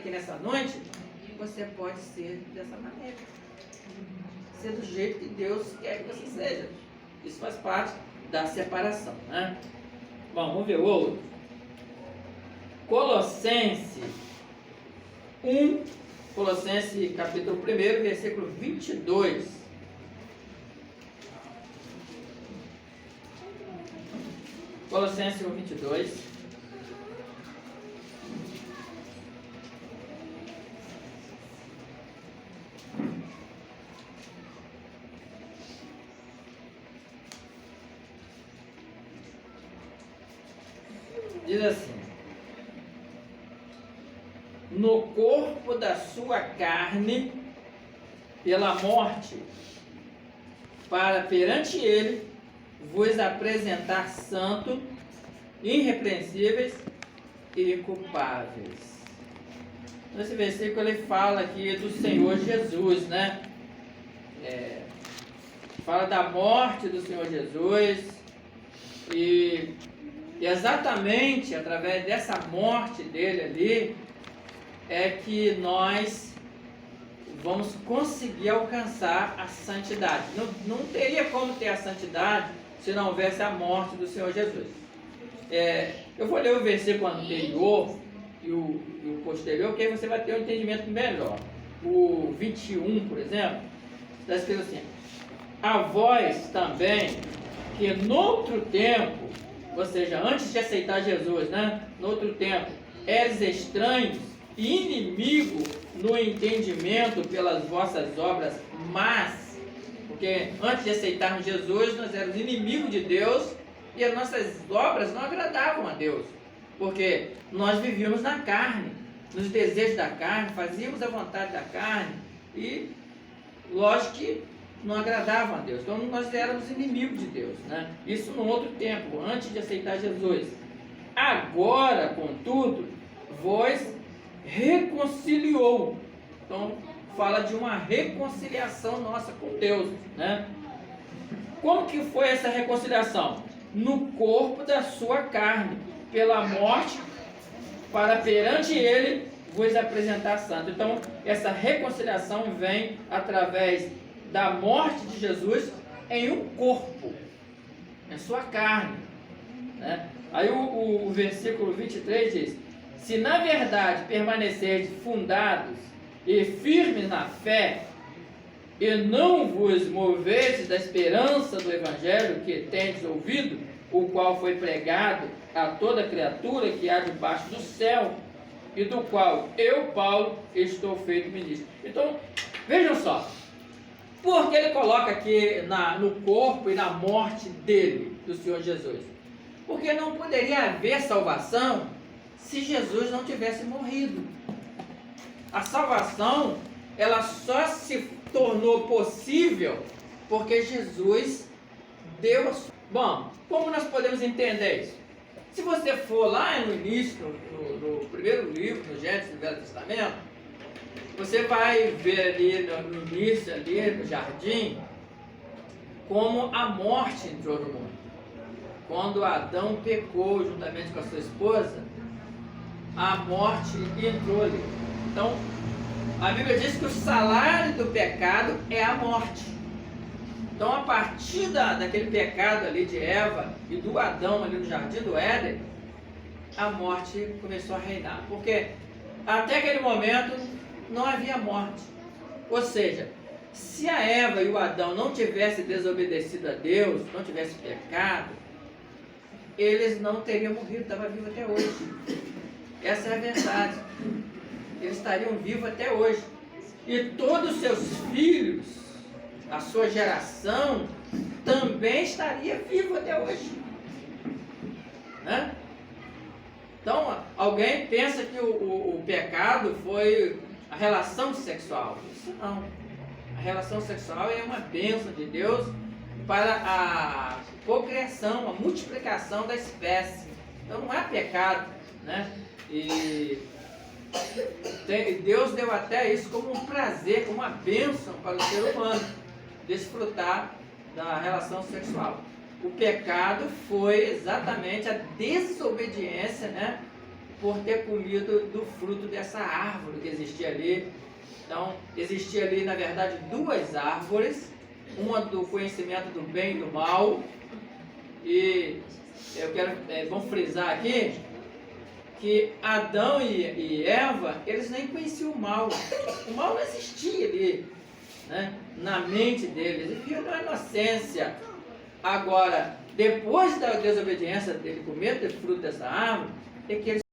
aqui nessa noite, você pode ser dessa maneira. Ser do jeito que Deus quer que você seja. Isso faz parte da separação, né? Bom, vamos ver o outro. Colossenses 1, Colossenses capítulo 1, versículo 22. Colossenses 1, 22. Diz assim: no corpo da sua carne, pela morte, para perante ele vos apresentar santo, irrepreensíveis e inculpáveis. Nesse versículo ele fala aqui do Senhor Jesus, né? Fala da morte do Senhor Jesus e exatamente através dessa morte dele ali é que nós vamos conseguir alcançar a santidade. Não teria como ter a santidade se não houvesse a morte do Senhor Jesus. Eu vou ler o versículo anterior e o posterior, que aí você vai ter um entendimento melhor. O 21, por exemplo, está escrito assim: a vós também, que noutro tempo, ou seja, antes de aceitar Jesus, né? Noutro tempo, eres estranhos e inimigo no entendimento pelas vossas obras, mas, porque antes de aceitarmos Jesus, nós éramos inimigos de Deus e as nossas obras não agradavam a Deus, porque nós vivíamos na carne, nos desejos da carne, fazíamos a vontade da carne e, lógico que não agradavam a Deus. Então nós éramos inimigos de Deus, né? Isso no outro tempo, antes de aceitar Jesus. Agora, contudo, vos reconciliou. Então fala de uma reconciliação nossa com Deus, né? Como que foi essa reconciliação? No corpo da sua carne, pela morte, para perante ele vos apresentar santo. Então essa reconciliação vem através da morte de Jesus em um corpo, em sua carne, né? Aí o versículo 23 diz: se na verdade permanecerdes fundados e firmes na fé, e não vos movedes da esperança do evangelho que tendes ouvido, o qual foi pregado a toda criatura que há debaixo do céu, e do qual eu, Paulo, estou feito ministro. Então, vejam só, por que ele coloca aqui no corpo e na morte dele, do Senhor Jesus? Porque não poderia haver salvação se Jesus não tivesse morrido. A salvação, ela só se tornou possível porque Jesus deu a sua... Bom, como nós podemos entender isso? Se você for lá no início, no primeiro livro, no Gênesis do Velho Testamento, você vai ver ali no início, ali no jardim, como a morte entrou no mundo. Quando Adão pecou juntamente com a sua esposa, a morte entrou ali. Então, a Bíblia diz que o salário do pecado é a morte. Então, a partir daquele pecado ali de Eva e do Adão ali no jardim do Éden, a morte começou a reinar. Porque até aquele momento não havia morte. Ou seja, se a Eva e o Adão não tivessem desobedecido a Deus, não tivessem pecado, eles não teriam morrido, estavam vivos até hoje. Essa é a verdade. Eles estariam vivos até hoje. E todos os seus filhos, a sua geração, também estaria vivo até hoje. Né? Então, alguém pensa que o pecado foi a relação sexual. Isso não. A relação sexual é uma bênção de Deus para a procriação, a multiplicação da espécie. Então não é pecado, né? E Deus deu até isso como um prazer, como uma bênção para o ser humano, desfrutar da relação sexual. O pecado foi exatamente a desobediência, né, por ter comido do fruto dessa árvore que existia ali. Então, existia ali, na verdade, duas árvores, uma do conhecimento do bem e do mal, e eu quero, vamos frisar aqui, que Adão e Eva, eles nem conheciam o mal não existia ali, né, na mente deles, eles viviam na inocência. Agora, depois da desobediência dele comer do fruto dessa árvore, é que eles